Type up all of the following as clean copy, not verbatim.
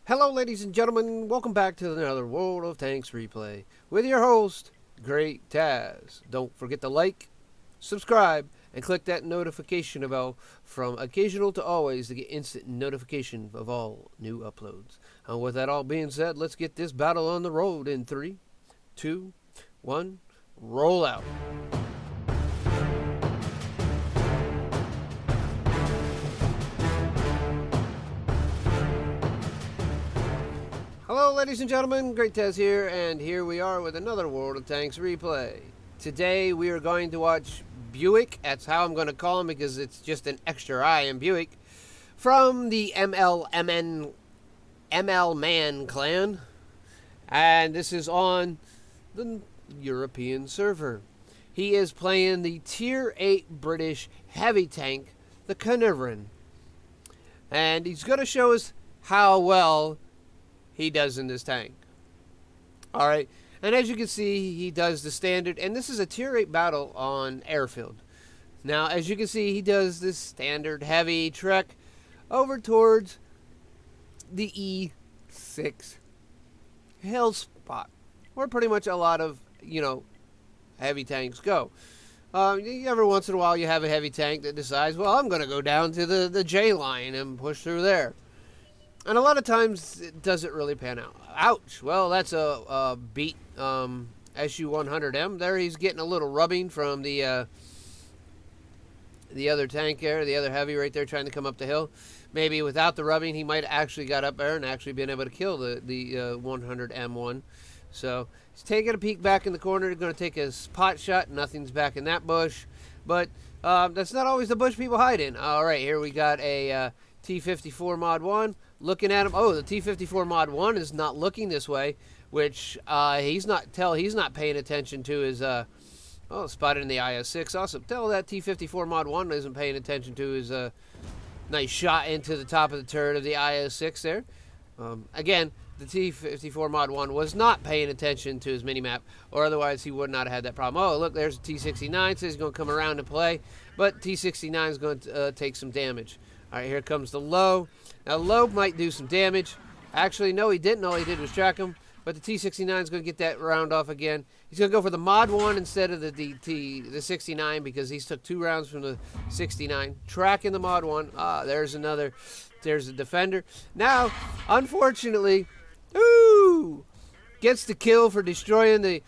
Hello, ladies and gentlemen. Welcome back to another World of Tanks replay with your host, GreatTaz. Don't forget to like, subscribe, and click that notification bell from occasional to always to get instant notification of all new uploads. And with that all being said, let's get this battle on the road in 3, 2, 1, roll out. Hello, ladies and gentlemen, GreatTaz here, and here we are with another World of Tanks replay. Today we are going to watch Buicik, that's how I'm going to call him because it's just an extra I in Buicik, from the MLMAN clan, and this is on the European server. He is playing the Tier 8 British heavy tank, the Caernarvon, and he's going to show us how well he does in this tank. Alright, and as you can see, he does the standard, and this is a tier 8 battle on Airfield. Now, as you can see, he does this standard heavy trek over towards the E6 hill spot, where pretty much a lot of, heavy tanks go. Every once in a while you have a heavy tank that decides, well, I'm going to go down to the J line and push through there. And a lot of times it doesn't really pan out. Ouch. Well, that's a beat SU-100M. There he's getting a little rubbing from the other tank there, the other heavy right there trying to come up the hill. Maybe without the rubbing, he might have actually got up there and actually been able to kill the 100M1. So he's taking a peek back in the corner. Going to take a pot shot. Nothing's back in that bush. But that's not always the bush people hide in. All right, here we got a T-54 Mod 1. Looking at him, oh, the T-54 Mod 1 is not looking this way, which he's not paying attention to his, spotted in the IS-6. Also, tell that T-54 Mod 1 isn't paying attention to his nice shot into the top of the turret of the IS-6 there. Again, the T-54 Mod 1 was not paying attention to his minimap, or otherwise he would not have had that problem. Oh, look, there's a T-69, so he's going to come around and play, but T-69 is going to take some damage. All right, here comes the low. Now, low might do some damage. Actually, no, he didn't. All he did was track him. But the T-69 is going to get that round off again. He's going to go for the Mod 1 instead of the 69 because he's took 2 rounds from the 69. Tracking the Mod 1. There's a defender. Now, unfortunately, gets the kill for destroying the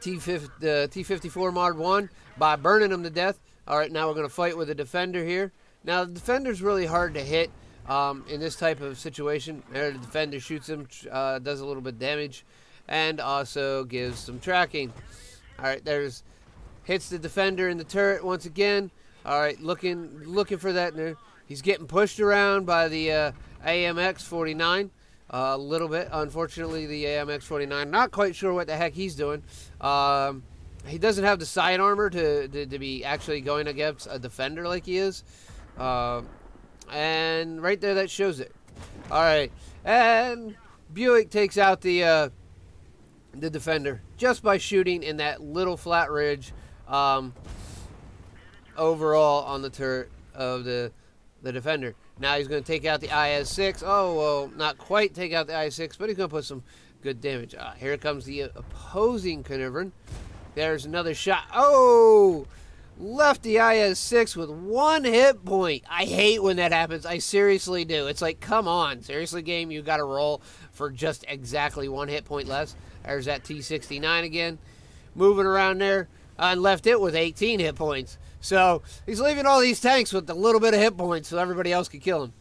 T-54 Mod 1 by burning him to death. All right, now we're going to fight with a defender here. Now, the defender's really hard to hit in this type of situation. There, the defender shoots him, does a little bit of damage, and also gives some tracking. All right, hits the defender in the turret once again. All right, looking for that. He's getting pushed around by the AMX-49 a little bit. Unfortunately, the AMX-49, not quite sure what the heck he's doing. He doesn't have the side armor to be actually going against a defender like he is. And right there, that shows it. All right, and Buicik takes out the defender just by shooting in that little flat ridge overall on the turret of the defender. Now he's going to take out the IS-6. Oh, well, not quite take out the IS-6, but he's going to put some good damage. Here comes the opposing Caernarvon. There's another shot. Oh! Left the IS-6 with 1 hit point. I hate when that happens. I seriously do. It's like, come on. Seriously, game, you got to roll for just exactly 1 hit point less. There's that T-69 again. Moving around there. And left it with 18 hit points. So, he's leaving all these tanks with a little bit of hit points so everybody else can kill him.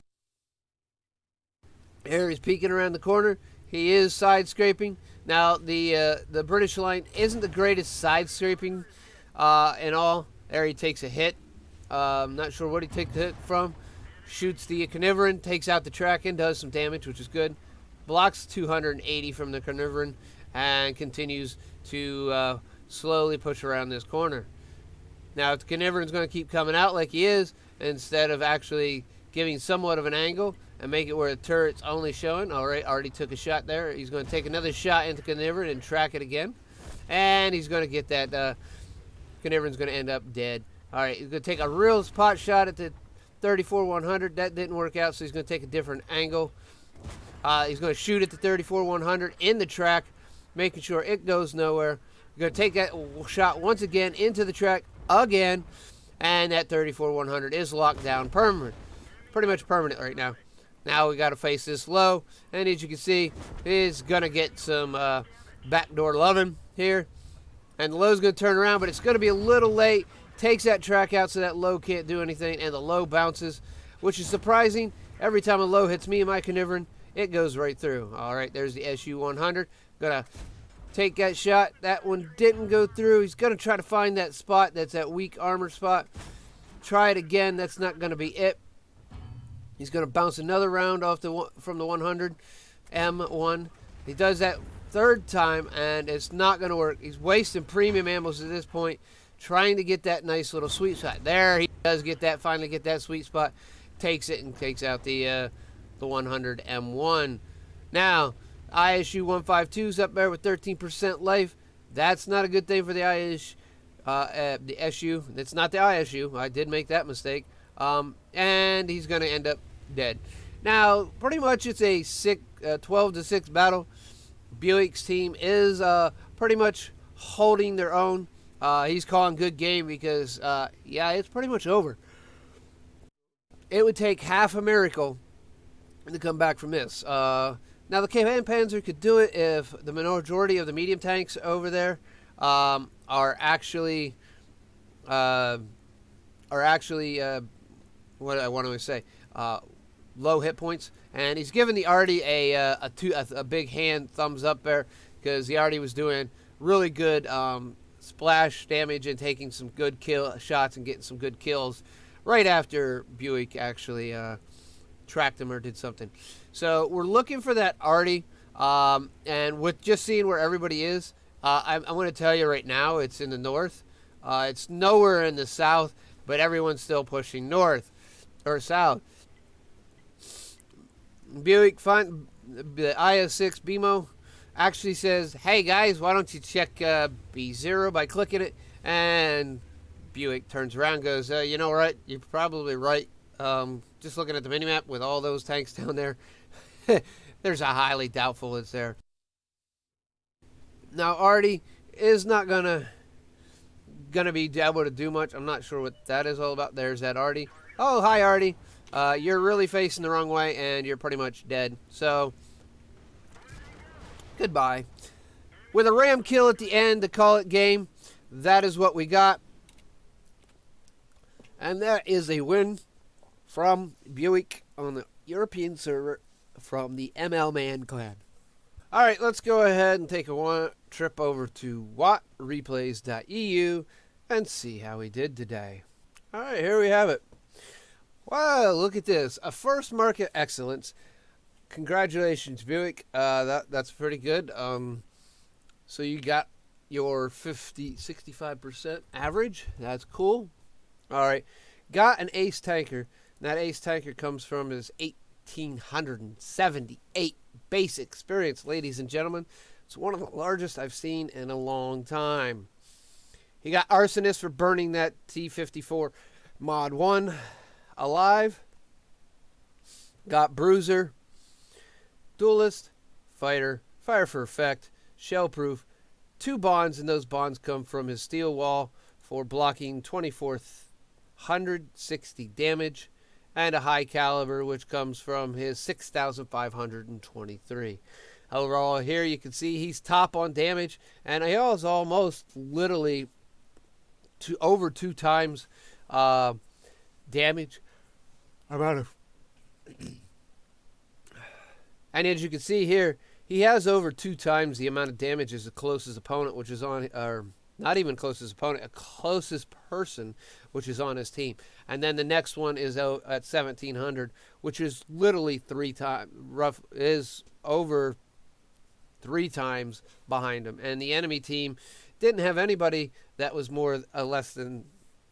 Here he's peeking around the corner. He is side scraping. Now, the British line isn't the greatest side scraping in all. There he takes a hit. Not sure what he took the hit from. Shoots the Caernarvon, takes out the tracking, does some damage, which is good. Blocks 280 from the Caernarvon and continues to slowly push around this corner. Now, if the Caernarvon's going to keep coming out like he is, instead of actually giving somewhat of an angle and make it where the turret's only showing. All right, already took a shot there. He's going to take another shot into Caernarvon and track it again. And he's going to get that Caernarvon's going to end up dead. All right, he's going to take a real pot shot at the 34-100. That didn't work out, so he's going to take a different angle. He's going to shoot at the 34-100 in the track, making sure it goes nowhere. You're going to take that shot once again into the track again, and that 34-100 is locked down pretty much permanent right now. Now we got to face this low, and as you can see, he's going to get some backdoor loving here, and the low's going to turn around, but it's going to be a little late. Takes that track out so that low can't do anything, and the low bounces, which is surprising. Every time a low hits me in my Caernarvon, it goes right through. All right, there's the SU-100. Gonna take that shot. That one didn't go through. He's gonna try to find that spot. That's that weak armor spot. Try it again. That's not gonna be it. He's gonna bounce another round off from the 100 M1. He does that third time, and it's not gonna work. He's wasting premium ammo at this point, trying to get that nice little sweet spot. There he does get that. Finally get that sweet spot. Takes it and takes out the 100 M1. Now, ISU 152's up there with 13% life. That's not a good thing for the the SU. It's not the ISU. I did make that mistake. And he's going to end up dead. Now, pretty much it's a 12-6 battle. Buick's team is pretty much holding their own. He's calling good game because, yeah, it's pretty much over. It would take half a miracle to come back from this. Now, the Cape Panzer could do it if the majority of the medium tanks over there are actually what I want to say, low hit points. And he's giving the Artie a big hand thumbs up there because the Artie was doing really good splash damage and taking some good kill shots and getting some good kills right after Buick actually tracked him or did something. So we're looking for that Artie, and with just seeing where everybody is, I'm going to tell you right now, it's in the north. It's nowhere in the south, but everyone's still pushing north or south. Buick, the IS-6 BMO actually says, hey guys, why don't you check B0 by clicking it? And Buick turns around and goes, you know what, you're probably right. Just looking at the minimap with all those tanks down there, there's a highly doubtful it's there. Now, Artie is not gonna be able to do much. I'm not sure what that is all about. There's that Artie. Oh, hi, Artie. You're really facing the wrong way, and you're pretty much dead. So, goodbye. With a ram kill at the end to call it game, that is what we got. And that is a win from Buick on the European server from the MLMAN clan. All right, let's go ahead and take a trip over to WattReplays.eu and see how we did today. All right, here we have it. Wow, look at this. A first market excellence. Congratulations, Buick. That's pretty good. So you got your 65% average. That's cool. All right, got an ace tanker. That ace tanker comes from his 1,878 base experience, ladies and gentlemen. It's one of the largest I've seen in a long time. He got Arsonist for burning that T-54 Mod 1 alive. Got Bruiser, Duelist, Fighter, Fire for Effect, Shellproof, 2 bonds, and those bonds come from his steel wall for blocking 2,460 damage, and a high caliber, which comes from his 6,523. Overall, here you can see he's top on damage, and he is almost literally over 2 times damage. I'm out of. And as you can see here, he has over 2 times the amount of damage as the closest opponent, which is on, or not even closest opponent, a closest person, which is on his team. And then the next one is at 1,700, which is literally 3 times, is over 3 times behind him. And the enemy team didn't have anybody that was less than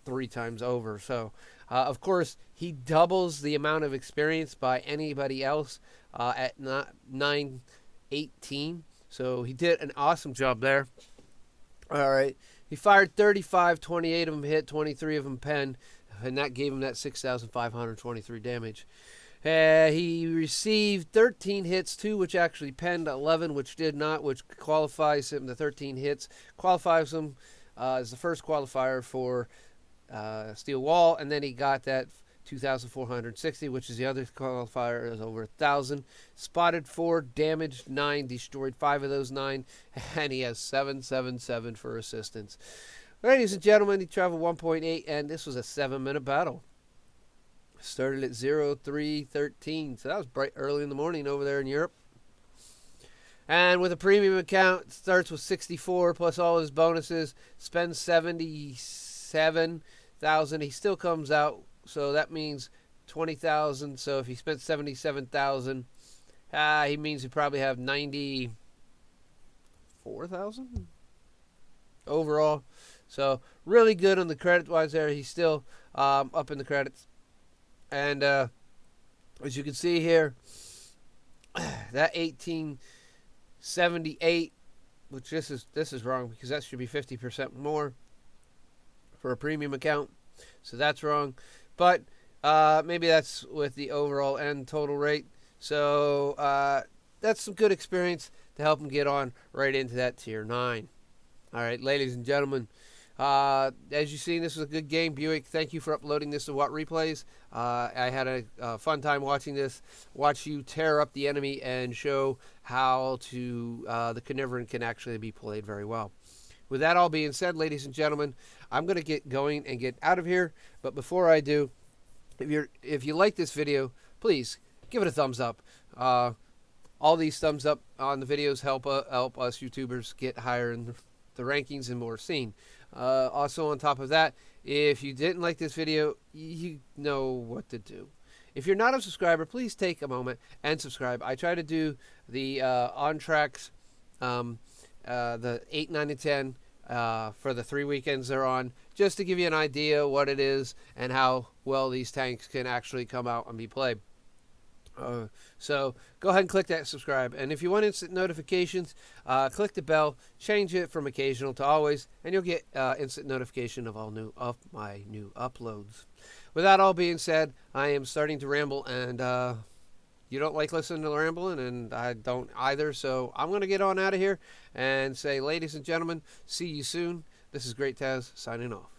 3 times over. So, of course, he doubles the amount of experience by anybody else at 918. So he did an awesome job there. All right. He fired 35, 28 of them hit, 23 of them penned, and that gave him that 6,523 damage. He received 13 hits, 2 which actually penned, 11 which did not, which qualifies him. The 13 hits qualifies him as the first qualifier for steel wall, and then he got that 2,460, which is the other qualifier, is over 1,000. Spotted 4, damaged 9, destroyed 5 of those 9, and he has 777 for assistance. Ladies and gentlemen, he traveled 1.8, and this was a 7-minute battle. Started at 03:13, so that was bright early in the morning over there in Europe. And with a premium account, starts with 64 plus all his bonuses, spends 77,000. He still comes out, so that means 20,000. So if he spent 77,000, he means he probably have 94,000 overall. So really good on the credit wise there. He's still up in the credits. And as you can see here, that 1878, which this is wrong because that should be 50% more for a premium account. So that's wrong. But maybe that's with the overall end total rate. So that's some good experience to help him get on right into that tier 9. All right, ladies and gentlemen. As you see, this was a good game. Buick, thank you for uploading this to What Replays. I had a fun time watching this. Watch you tear up the enemy and show how the Caernarvon can actually be played very well. With that all being said, ladies and gentlemen, I'm going to get going and get out of here. But before I do, if you like this video, please give it a thumbs up. All these thumbs up on the videos help us YouTubers get higher in the rankings and more seen. Also on top of that, if you didn't like this video, you know what to do. If you're not a subscriber, please take a moment and subscribe. I try to do the on tracks, the 8, 9, and 10 for the 3 weekends they're on, just to give you an idea what it is and how well these tanks can actually come out and be played. So go ahead and click that subscribe, and if you want instant notifications, click the bell, change it from occasional to always, and you'll get instant notification of my new uploads. With that all being said, I am starting to ramble, and you don't like listening to rambling, and I don't either, so I'm going to get on out of here and say, ladies and gentlemen, see you soon. This is GreatTaz signing off.